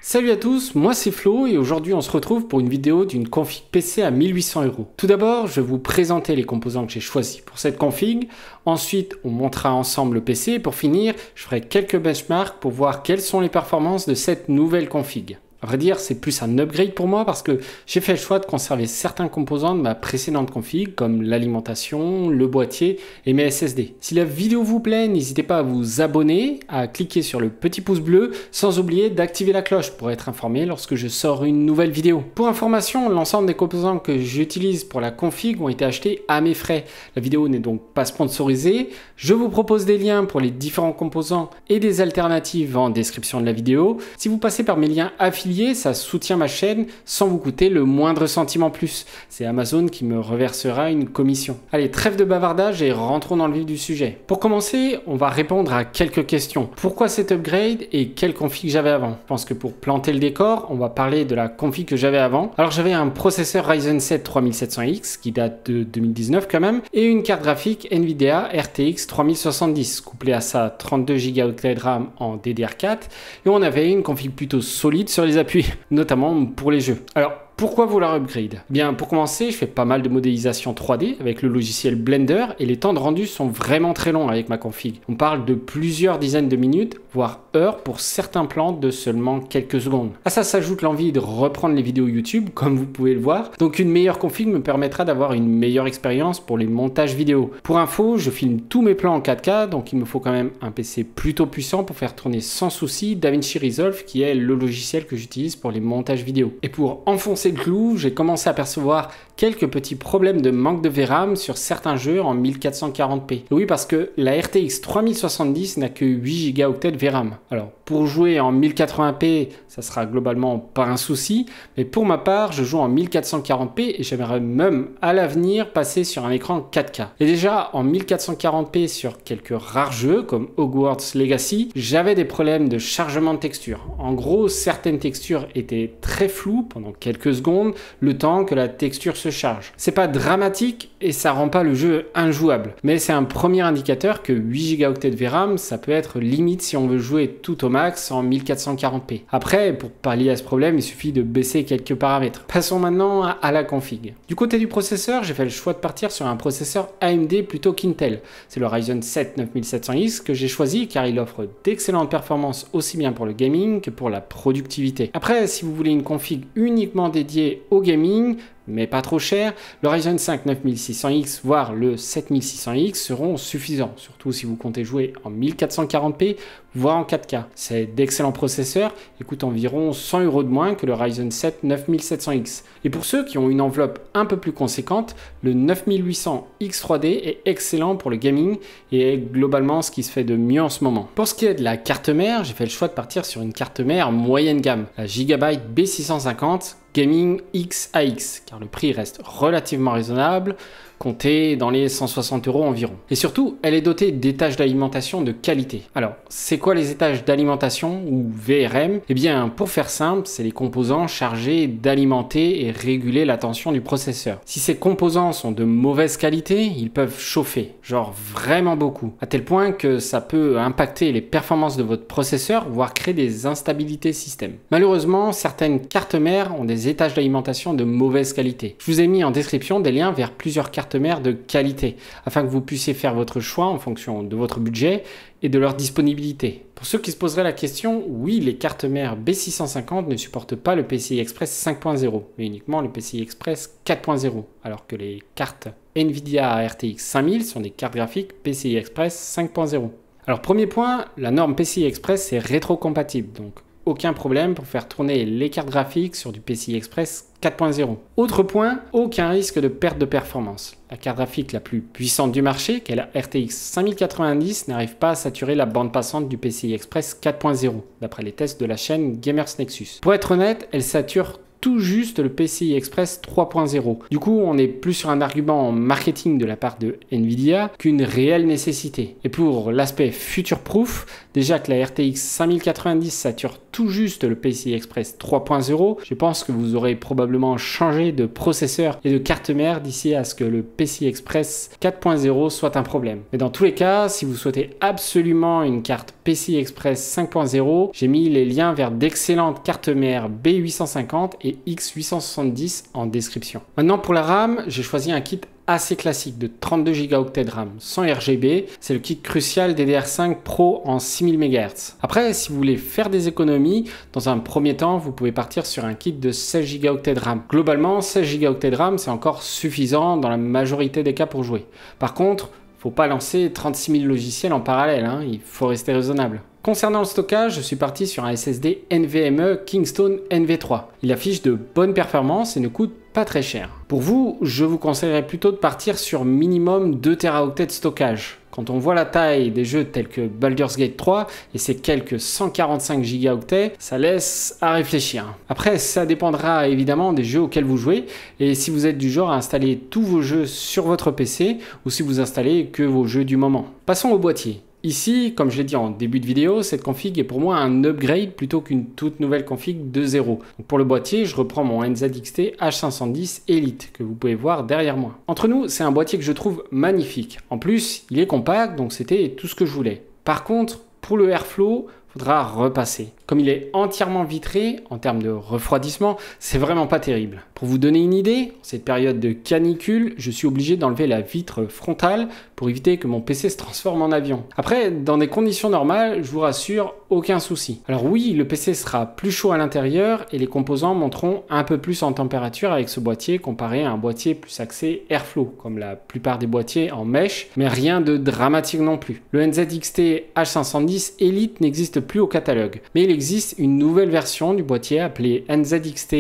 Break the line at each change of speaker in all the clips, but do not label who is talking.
Salut à tous, moi c'est Flo et aujourd'hui on se retrouve pour une vidéo d'une config PC à 1800 €. Tout d'abord, je vais vous présenter les composants que j'ai choisis pour cette config. Ensuite, on montera ensemble le PC et pour finir, je ferai quelques benchmarks pour voir quelles sont les performances de cette nouvelle config. À vrai dire, c'est plus un upgrade pour moi parce que j'ai fait le choix de conserver certains composants de ma précédente config comme l'alimentation, le boîtier et mes SSD. Si la vidéo vous plaît, n'hésitez pas à vous abonner, à cliquer sur le petit pouce bleu sans oublier d'activer la cloche pour être informé lorsque je sors une nouvelle vidéo. Pour information, l'ensemble des composants que j'utilise pour la config ont été achetés à mes frais. La vidéo n'est donc pas sponsorisée. Je vous propose des liens pour les différents composants et des alternatives en description de la vidéo. Si vous passez par mes liens affiliés, ça soutient ma chaîne sans vous coûter le moindre centime en plus. C'est Amazon qui me reversera une commission. Allez, trêve de bavardage et rentrons dans le vif du sujet. Pour commencer, on va répondre à quelques questions. Pourquoi cet upgrade et quelle config j'avais avant? Je pense que pour planter le décor, on va parler de la config que j'avais avant. Alors j'avais un processeur Ryzen 7 3700X qui date de 2019 quand même et une carte graphique Nvidia RTX 3070 couplée à sa 32 Go de RAM en DDR4 et on avait une config plutôt solide sur les appuis, notamment pour les jeux. Alors, pourquoi vouloir upgrade? Bien, pour commencer, je fais pas mal de modélisation 3D avec le logiciel Blender et les temps de rendu sont vraiment très longs avec ma config. On parle de plusieurs dizaines de minutes, voire heures pour certains plans de seulement quelques secondes. À ça s'ajoute l'envie de reprendre les vidéos YouTube, comme vous pouvez le voir. Donc une meilleure config me permettra d'avoir une meilleure expérience pour les montages vidéo. Pour info, je filme tous mes plans en 4K, donc il me faut quand même un PC plutôt puissant pour faire tourner sans souci DaVinci Resolve, qui est le logiciel que j'utilise pour les montages vidéo. Et pour enfoncer le clou, j'ai commencé à percevoir quelques petits problèmes de manque de VRAM sur certains jeux en 1440p. Et oui, parce que la RTX 3070 n'a que 8 Go de VRAM. Alors, pour jouer en 1080p, ça sera globalement pas un souci, mais pour ma part, je joue en 1440p et j'aimerais même à l'avenir passer sur un écran 4K. Et déjà, en 1440p sur quelques rares jeux comme Hogwarts Legacy, j'avais des problèmes de chargement de texture. En gros, certaines textures étaient très floues pendant quelques secondes, le temps que la texture se charge. C'est pas dramatique et ça rend pas le jeu injouable, mais c'est un premier indicateur que 8 Go de VRAM, ça peut être limite si on veut jouer tout au max en 1440p. Après, pour pallier à ce problème, il suffit de baisser quelques paramètres. Passons maintenant à la config. Du côté du processeur, j'ai fait le choix de partir sur un processeur AMD plutôt qu'Intel. C'est le Ryzen 7 9700X que j'ai choisi car il offre d'excellentes performances aussi bien pour le gaming que pour la productivité. Après, si vous voulez une config uniquement dédiée au gaming, mais pas trop cher, le Ryzen 5 9600X voire le 7600X seront suffisants, surtout si vous comptez jouer en 1440p voire en 4K. C'est d'excellents processeurs et coûtent environ 100 € de moins que le Ryzen 7 9700X. Et pour ceux qui ont une enveloppe un peu plus conséquente, le 9800X3D est excellent pour le gaming et est globalement ce qui se fait de mieux en ce moment. Pour ce qui est de la carte mère, j'ai fait le choix de partir sur une carte mère moyenne gamme, la Gigabyte B650 Gaming X-AX, car le prix reste relativement raisonnable, compté dans les 160 € environ. Et surtout, elle est dotée d'étages d'alimentation de qualité. Alors, c'est quoi les étages d'alimentation ou VRM? Eh bien, pour faire simple, c'est les composants chargés d'alimenter et réguler la tension du processeur. Si ces composants sont de mauvaise qualité, ils peuvent chauffer, genre vraiment beaucoup, à tel point que ça peut impacter les performances de votre processeur, voire créer des instabilités système. Malheureusement, certaines cartes mères ont des étages d'alimentation de mauvaise qualité. Je vous ai mis en description des liens vers plusieurs cartes mères de qualité, afin que vous puissiez faire votre choix en fonction de votre budget et de leur disponibilité. Pour ceux qui se poseraient la question, oui, les cartes mères B650 ne supportent pas le PCI Express 5.0, mais uniquement le PCI Express 4.0, alors que les cartes Nvidia RTX 5000 sont des cartes graphiques PCI Express 5.0. Alors premier point, la norme PCI Express est rétrocompatible, donc aucun problème pour faire tourner les cartes graphiques sur du PCI Express 4.0. Autre point, aucun risque de perte de performance. La carte graphique la plus puissante du marché, qui est la RTX 5090, n'arrive pas à saturer la bande passante du PCI Express 4.0, d'après les tests de la chaîne Gamers Nexus. Pour être honnête, elle sature tout juste le PCI Express 3.0. Du coup, on est plus sur un argument marketing de la part de Nvidia qu'une réelle nécessité. Et pour l'aspect future-proof, déjà que la RTX 5090 sature tout juste le PCI Express 3.0, je pense que vous aurez probablement changé de processeur et de carte mère d'ici à ce que le PCI Express 4.0 soit un problème. Mais dans tous les cas, si vous souhaitez absolument une carte PCI Express 5.0, j'ai mis les liens vers d'excellentes cartes mères B850 et X870 en description. Maintenant pour la RAM, j'ai choisi un kit assez classique de 32 Go de RAM sans RGB, c'est le kit crucial DDR5 Pro en 6000 MHz. Après, si vous voulez faire des économies, dans un premier temps, vous pouvez partir sur un kit de 16 Go de RAM. Globalement, 16 Go de RAM, c'est encore suffisant dans la majorité des cas pour jouer. Par contre, faut pas lancer 36 000 logiciels en parallèle, hein, il faut rester raisonnable. Concernant le stockage, je suis parti sur un SSD NVMe Kingston NV3. Il affiche de bonnes performances et ne coûte pas très cher. Pour vous, je vous conseillerais plutôt de partir sur minimum 2 Teraoctets de stockage. Quand on voit la taille des jeux tels que Baldur's Gate 3 et ses quelques 145 gigaoctets, ça laisse à réfléchir. Après, ça dépendra évidemment des jeux auxquels vous jouez et si vous êtes du genre à installer tous vos jeux sur votre PC ou si vous installez que vos jeux du moment. Passons au boîtier. Ici, comme je l'ai dit en début de vidéo, cette config est pour moi un upgrade plutôt qu'une toute nouvelle config de zéro. Donc pour le boîtier, je reprends mon NZXT H510 Elite que vous pouvez voir derrière moi. Entre nous, c'est un boîtier que je trouve magnifique. En plus, il est compact, donc c'était tout ce que je voulais. Par contre, pour le airflow, faudra repasser. Comme il est entièrement vitré, en termes de refroidissement, c'est vraiment pas terrible. Pour vous donner une idée, en cette période de canicule, je suis obligé d'enlever la vitre frontale pour éviter que mon PC se transforme en avion. Après, dans des conditions normales, je vous rassure, aucun souci. Alors oui, le PC sera plus chaud à l'intérieur et les composants monteront un peu plus en température avec ce boîtier comparé à un boîtier plus axé airflow, comme la plupart des boîtiers en mesh, mais rien de dramatique non plus. Le NZXT H510 Elite n'existe plus au catalogue, mais il existe une nouvelle version du boîtier appelée NZXT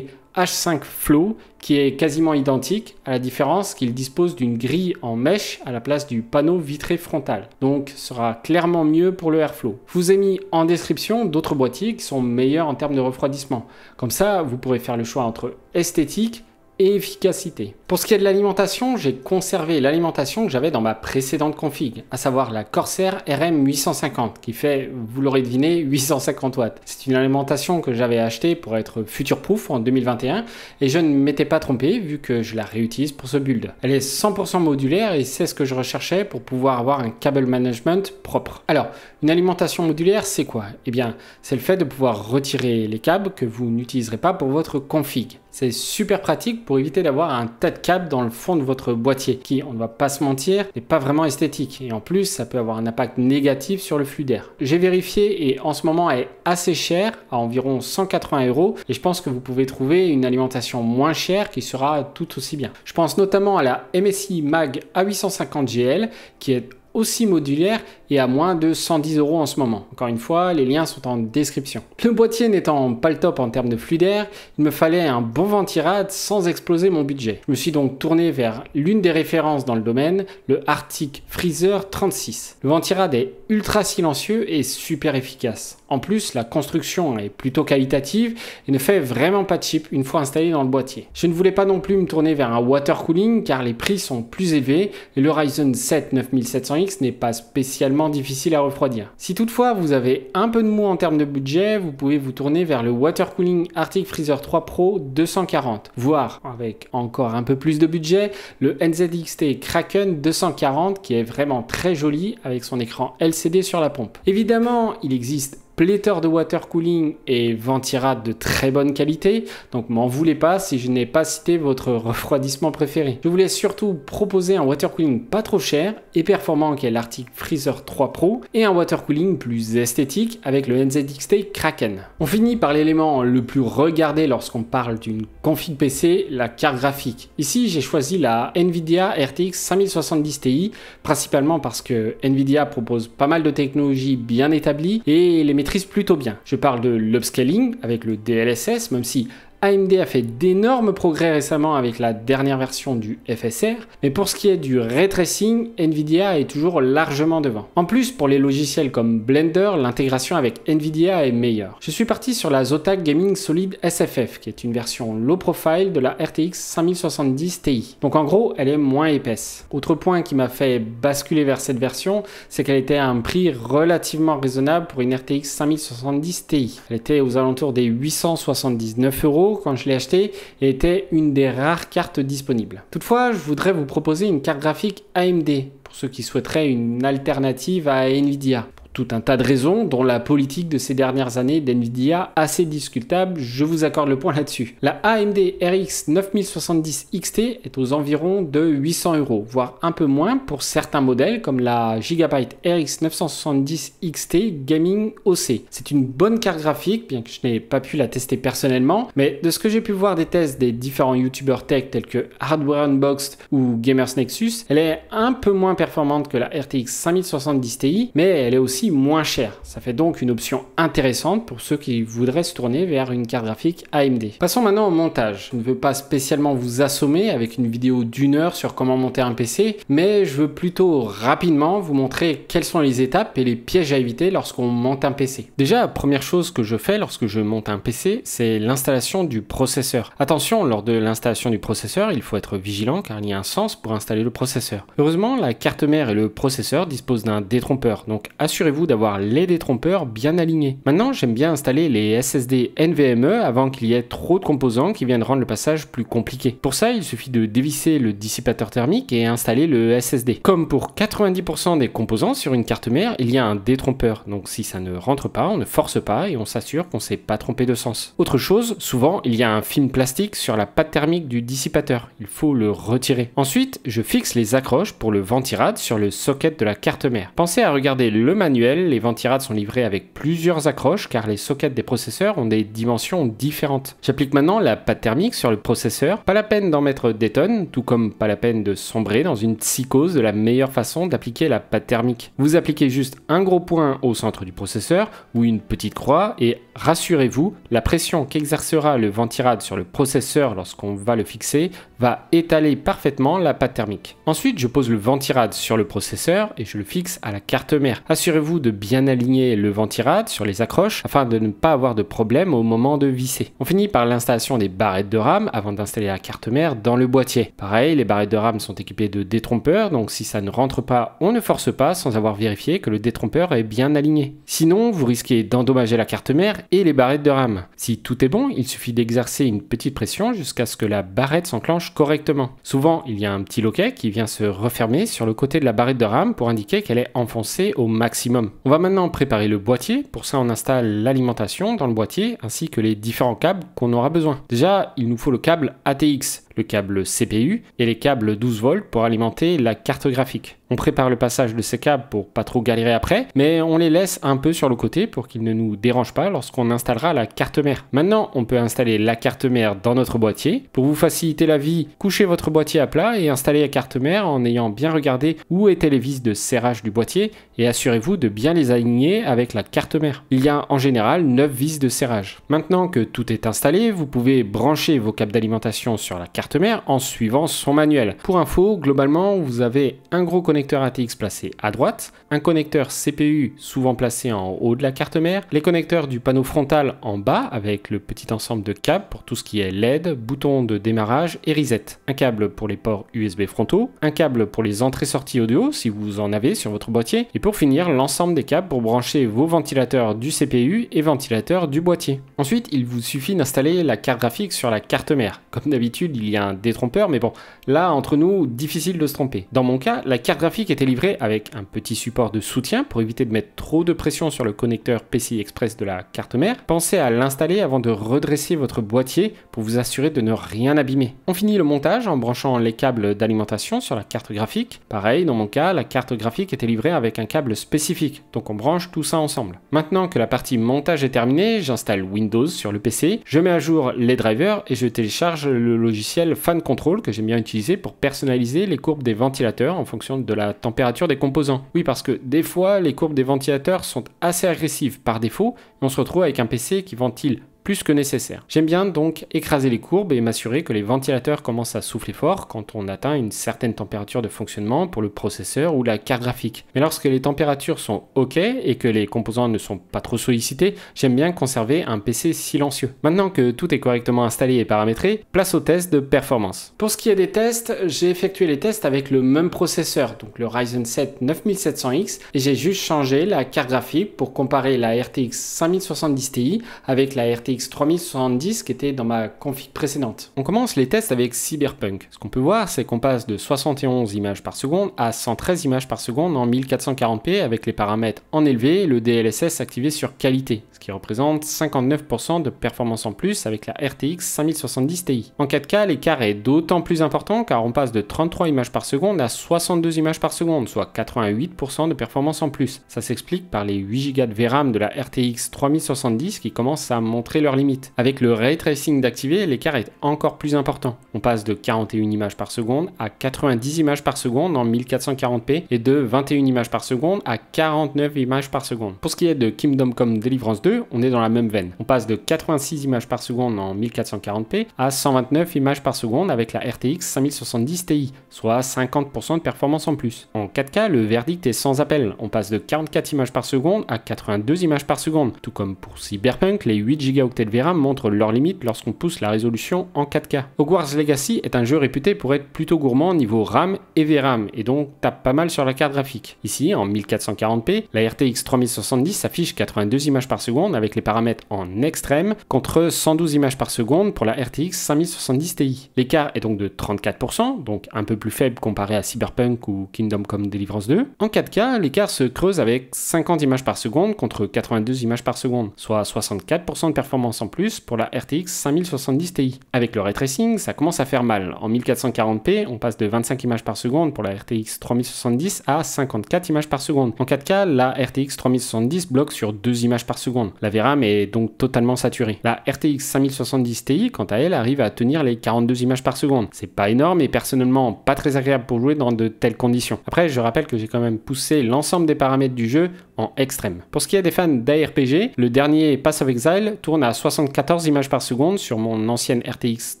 H5 Flow qui est quasiment identique, à la différence qu'il dispose d'une grille en mesh à la place du panneau vitré frontal. Donc sera clairement mieux pour le airflow. Je vous ai mis en description d'autres boîtiers qui sont meilleurs en termes de refroidissement. Comme ça, vous pourrez faire le choix entre esthétique et efficacité. Pour ce qui est de l'alimentation, j'ai conservé l'alimentation que j'avais dans ma précédente config, à savoir la Corsair RM850 qui fait, vous l'aurez deviné, 850 watts. C'est une alimentation que j'avais achetée pour être future-proof en 2021 et je ne m'étais pas trompé vu que je la réutilise pour ce build. Elle est 100% modulaire et c'est ce que je recherchais pour pouvoir avoir un cable management propre. Alors, une alimentation modulaire, c'est quoi? Eh bien, c'est le fait de pouvoir retirer les câbles que vous n'utiliserez pas pour votre config. C'est super pratique pour éviter d'avoir un tas de câbles dans le fond de votre boîtier qui, on ne va pas se mentir, n'est pas vraiment esthétique. Et en plus, ça peut avoir un impact négatif sur le flux d'air. J'ai vérifié et en ce moment, elle est assez chère, à environ 180 €. Et je pense que vous pouvez trouver une alimentation moins chère qui sera tout aussi bien. Je pense notamment à la MSI Mag A850GL qui est aussi modulaire et à moins de 110 € en ce moment. Encore une fois, les liens sont en description. Le boîtier n'étant pas le top en termes de flux d'air, il me fallait un bon ventirad sans exploser mon budget. Je me suis donc tourné vers l'une des références dans le domaine, le Arctic Freezer 36. Le ventirad est ultra silencieux et super efficace. En plus, la construction est plutôt qualitative et ne fait vraiment pas de chip une fois installé dans le boîtier. Je ne voulais pas non plus me tourner vers un water cooling car les prix sont plus élevés et le Ryzen 7 9700X n'est pas spécialement difficile à refroidir. Si toutefois vous avez un peu de mou en termes de budget, vous pouvez vous tourner vers le water cooling Arctic Freezer 3 Pro 240, voire avec encore un peu plus de budget, le NZXT Kraken 240 qui est vraiment très joli avec son écran LCD sur la pompe. Évidemment, il existe pléthore de water cooling et ventirad de très bonne qualité, donc m'en voulez pas si je n'ai pas cité votre refroidissement préféré. Je voulais surtout proposer un water cooling pas trop cher et performant qui est l'Arctic Freezer 3 Pro et un water cooling plus esthétique avec le NZXT Kraken. On finit par l'élément le plus regardé lorsqu'on parle d'une config PC, la carte graphique. Ici j'ai choisi la Nvidia RTX 5070 Ti, principalement parce que Nvidia propose pas mal de technologies bien établies et les maîtrise plutôt bien. Je parle de l'upscaling avec le DLSS, même si AMD a fait d'énormes progrès récemment avec la dernière version du FSR, mais pour ce qui est du ray tracing, Nvidia est toujours largement devant. En plus, pour les logiciels comme Blender, l'intégration avec Nvidia est meilleure. Je suis parti sur la Zotac Gaming Solid SFF, qui est une version low profile de la RTX 5070 Ti. Donc en gros, elle est moins épaisse. Autre point qui m'a fait basculer vers cette version, c'est qu'elle était à un prix relativement raisonnable pour une RTX 5070 Ti. Elle était aux alentours des 879 € quand je l'ai achetée et était une des rares cartes disponibles. Toutefois, je voudrais vous proposer une carte graphique AMD pour ceux qui souhaiteraient une alternative à Nvidia. Tout un tas de raisons, dont la politique de ces dernières années d'Nvidia assez discutable, je vous accorde le point là-dessus. La AMD RX 9070 XT est aux environs de 800 €, voire un peu moins pour certains modèles comme la Gigabyte RX 970 XT Gaming OC. C'est une bonne carte graphique, bien que je n'ai pas pu la tester personnellement, mais de ce que j'ai pu voir des tests des différents youtubeurs tech tels que Hardware Unboxed ou Gamers Nexus, elle est un peu moins performante que la RTX 5070 Ti, mais elle est aussi moins cher. Ça fait donc une option intéressante pour ceux qui voudraient se tourner vers une carte graphique AMD. Passons maintenant au montage. Je ne veux pas spécialement vous assommer avec une vidéo d'1 heure sur comment monter un PC, mais je veux plutôt rapidement vous montrer quelles sont les étapes et les pièges à éviter lorsqu'on monte un PC. Déjà, la première chose que je fais lorsque je monte un PC, c'est l'installation du processeur. Attention, lors de l'installation du processeur, il faut être vigilant car il y a un sens pour installer le processeur. Heureusement, la carte mère et le processeur disposent d'un détrompeur, donc assurez-vous d'avoir les détrompeurs bien alignés. Maintenant, j'aime bien installer les SSD NVMe avant qu'il y ait trop de composants qui viennent rendre le passage plus compliqué. Pour ça, il suffit de dévisser le dissipateur thermique et installer le SSD. Comme pour 90% des composants sur une carte mère, il y a un détrompeur. Donc si ça ne rentre pas, on ne force pas et on s'assure qu'on ne s'est pas trompé de sens. Autre chose, souvent, il y a un film plastique sur la pâte thermique du dissipateur. Il faut le retirer. Ensuite, je fixe les accroches pour le ventirad sur le socket de la carte mère. Pensez à regarder le manuel. Les ventirades sont livrés avec plusieurs accroches car les sockets des processeurs ont des dimensions différentes. J'applique maintenant la pâte thermique sur le processeur. Pas la peine d'en mettre des tonnes, tout comme pas la peine de sombrer dans une psychose de la meilleure façon d'appliquer la pâte thermique. Vous appliquez juste un gros point au centre du processeur ou une petite croix et rassurez-vous, la pression qu'exercera le ventirad sur le processeur lorsqu'on va le fixer va étaler parfaitement la pâte thermique. Ensuite, je pose le ventirad sur le processeur et je le fixe à la carte mère. Assurez-vous de bien aligner le ventirad sur les accroches afin de ne pas avoir de problème au moment de visser. On finit par l'installation des barrettes de RAM avant d'installer la carte mère dans le boîtier. Pareil, les barrettes de RAM sont équipées de détrompeurs, donc si ça ne rentre pas, on ne force pas sans avoir vérifié que le détrompeur est bien aligné. Sinon, vous risquez d'endommager la carte mère et les barrettes de RAM. Si tout est bon, il suffit d'exercer une petite pression jusqu'à ce que la barrette s'enclenche correctement. Souvent, il y a un petit loquet qui vient se refermer sur le côté de la barrette de RAM pour indiquer qu'elle est enfoncée au maximum. On va maintenant préparer le boîtier. Pour ça, on installe l'alimentation dans le boîtier ainsi que les différents câbles qu'on aura besoin. Déjà, il nous faut le câble ATX, le câble CPU et les câbles 12 volts pour alimenter la carte graphique. On prépare le passage de ces câbles pour pas trop galérer après, mais on les laisse un peu sur le côté pour qu'ils ne nous dérangent pas lorsqu'on installera la carte mère. Maintenant, on peut installer la carte mère dans notre boîtier. Pour vous faciliter la vie, couchez votre boîtier à plat et installez la carte mère en ayant bien regardé où étaient les vis de serrage du boîtier et assurez-vous de bien les aligner avec la carte mère. Il y a en général 9 vis de serrage. Maintenant que tout est installé, vous pouvez brancher vos câbles d'alimentation sur la carte mère en suivant son manuel. Pour info, globalement, vous avez un gros connecteur ATX placé à droite, un connecteur CPU souvent placé en haut de la carte mère, les connecteurs du panneau frontal en bas avec le petit ensemble de câbles pour tout ce qui est LED, bouton de démarrage et reset, un câble pour les ports USB frontaux, un câble pour les entrées-sorties audio si vous en avez sur votre boîtier, et pour finir, l'ensemble des câbles pour brancher vos ventilateurs du CPU et ventilateurs du boîtier. Ensuite, il vous suffit d'installer la carte graphique sur la carte mère. Comme d'habitude, il y a un détrompeur, mais bon, là, entre nous, difficile de se tromper. Dans mon cas, la carte graphique était livrée avec un petit support de soutien pour éviter de mettre trop de pression sur le connecteur PCI Express de la carte mère. Pensez à l'installer avant de redresser votre boîtier pour vous assurer de ne rien abîmer. On finit le montage en branchant les câbles d'alimentation sur la carte graphique. Pareil, dans mon cas, la carte graphique était livrée avec un câble spécifique, donc on branche tout ça ensemble. Maintenant que la partie montage est terminée, j'installe Windows sur le PC, je mets à jour les drivers et je télécharge le logiciel Fan Control que j'aime bien utiliser pour personnaliser les courbes des ventilateurs en fonction de la température des composants. Oui, parce que des fois, les courbes des ventilateurs sont assez agressives par défaut et on se retrouve avec un PC qui ventile plus que nécessaire. J'aime bien donc écraser les courbes et m'assurer que les ventilateurs commencent à souffler fort quand on atteint une certaine température de fonctionnement pour le processeur ou la carte graphique. Mais lorsque les températures sont OK et que les composants ne sont pas trop sollicités, j'aime bien conserver un PC silencieux. Maintenant que tout est correctement installé et paramétré, place aux tests de performance. Pour ce qui est des tests, j'ai effectué les tests avec le même processeur, donc le Ryzen 7 9700X, et j'ai juste changé la carte graphique pour comparer la RTX 5070 Ti avec la RTX 3070 qui était dans ma config précédente. On commence les tests avec Cyberpunk. Ce qu'on peut voir, c'est qu'on passe de 71 images par seconde à 113 images par seconde en 1440p avec les paramètres en élevé et le DLSS activé sur qualité, ce qui représente 59% de performance en plus avec la RTX 5070 Ti. En 4K, l'écart est d'autant plus important car on passe de 33 images par seconde à 62 images par seconde, soit 88% de performance en plus. Ça s'explique par les 8 Go de VRAM de la RTX 3070 qui commencent à montrer leurs limites. Avec le Ray Tracing d'activer, l'écart est encore plus important. On passe de 41 images par seconde à 90 images par seconde en 1440p et de 21 images par seconde à 49 images par seconde. Pour ce qui est de Kingdom Come Deliverance 2, on est dans la même veine. On passe de 86 images par seconde en 1440p à 129 images par seconde avec la RTX 5070 Ti, soit 50% de performance en plus. En 4K, le verdict est sans appel. On passe de 44 images par seconde à 82 images par seconde. Tout comme pour Cyberpunk, les 8 Go de VRAM montrent leurs limites lorsqu'on pousse la résolution en 4K. Hogwarts Legacy est un jeu réputé pour être plutôt gourmand niveau RAM et VRAM et donc tape pas mal sur la carte graphique. Ici, en 1440p, la RTX 3070 affiche 82 images par seconde avec les paramètres en extrême contre 112 images par seconde pour la RTX 5070 Ti. L'écart est donc de 34%, donc un peu plus faible comparé à Cyberpunk ou Kingdom Come Deliverance 2. En 4K, l'écart se creuse avec 50 images par seconde contre 82 images par seconde, soit 64% de performance en plus pour la RTX 5070 Ti. Avec le Ray Tracing, ça commence à faire mal. En 1440p, on passe de 25 images par seconde pour la RTX 3070 à 54 images par seconde. En 4K, la RTX 3070 bloque sur 2 images par seconde. La VRAM est donc totalement saturée. La RTX 5070 Ti, quant à elle, arrive à tenir les 42 images par seconde. C'est pas énorme et personnellement pas très agréable pour jouer dans de telles conditions. Après, je rappelle que j'ai quand même poussé l'ensemble des paramètres du jeu en extrême. Pour ce qui est des fans d'ARPG, le dernier Pass of Exile tourne à 74 images par seconde sur mon ancienne RTX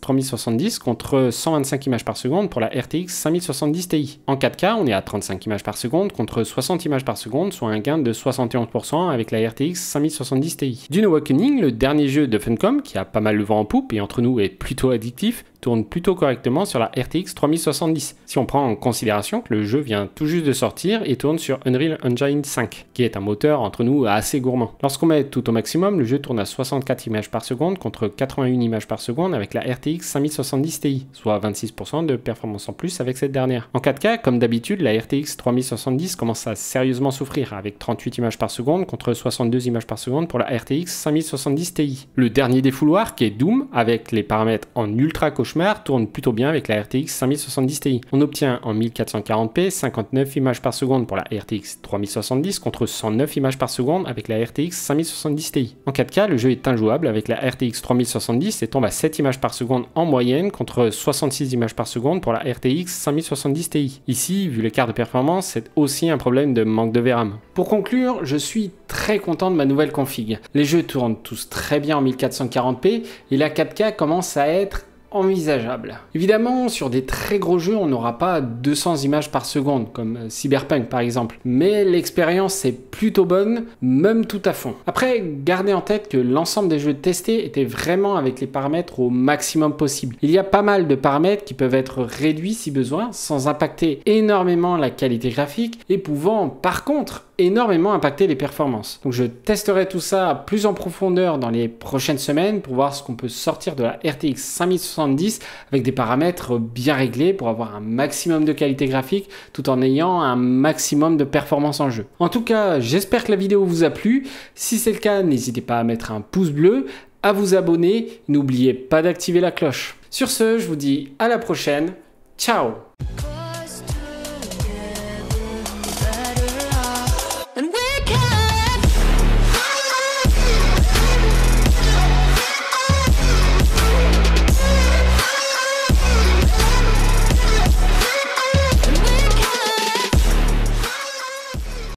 3070 contre 125 images par seconde pour la RTX 5070 Ti. En 4K, on est à 35 images par seconde contre 60 images par seconde, soit un gain de 71% avec la RTX 5070 Ti. Dune Awakening, le dernier jeu de Funcom, qui a pas mal le vent en poupe et entre nous est plutôt addictif, tourne plutôt correctement sur la RTX 3070, si on prend en considération que le jeu vient tout juste de sortir et tourne sur Unreal Engine 5, qui est un moteur entre nous assez gourmand. Lorsqu'on met tout au maximum, le jeu tourne à 64 images par seconde contre 81 images par seconde avec la RTX 5070 Ti, soit 26% de performance en plus avec cette dernière. En 4K, comme d'habitude, la RTX 3070 commence à sérieusement souffrir avec 38 images par seconde contre 62 images par seconde pour la RTX 5070 Ti. Le dernier des fouloirs, qui est Doom, avec les paramètres en ultra cauchemar, tourne plutôt bien avec la RTX 5070 Ti. On obtient en 1440p 59 images par seconde pour la RTX 3070 contre 109 images par seconde avec la RTX 5070 Ti. En 4K, le jeu est injouable avec la RTX 3070 et tombe à 7 images par seconde en moyenne contre 66 images par seconde pour la RTX 5070 Ti. Ici, vu l'écart de performance, c'est aussi un problème de manque de VRAM. Pour conclure, je suis très content de ma nouvelle config. Les jeux tournent tous très bien en 1440p et la 4K commence à être envisageable. Évidemment, sur des très gros jeux, on n'aura pas 200 images par seconde, comme Cyberpunk par exemple. Mais l'expérience est plutôt bonne, même tout à fond. Après, gardez en tête que l'ensemble des jeux testés étaient vraiment avec les paramètres au maximum possible. Il y a pas mal de paramètres qui peuvent être réduits si besoin, sans impacter énormément la qualité graphique, et pouvant par contre énormément impacter les performances. Donc je testerai tout ça plus en profondeur dans les prochaines semaines pour voir ce qu'on peut sortir de la RTX 5070 avec des paramètres bien réglés pour avoir un maximum de qualité graphique tout en ayant un maximum de performance en jeu. En tout cas, j'espère que la vidéo vous a plu. Si c'est le cas, n'hésitez pas à mettre un pouce bleu, à vous abonner, n'oubliez pas d'activer la cloche. Sur ce, je vous dis à la prochaine. Ciao!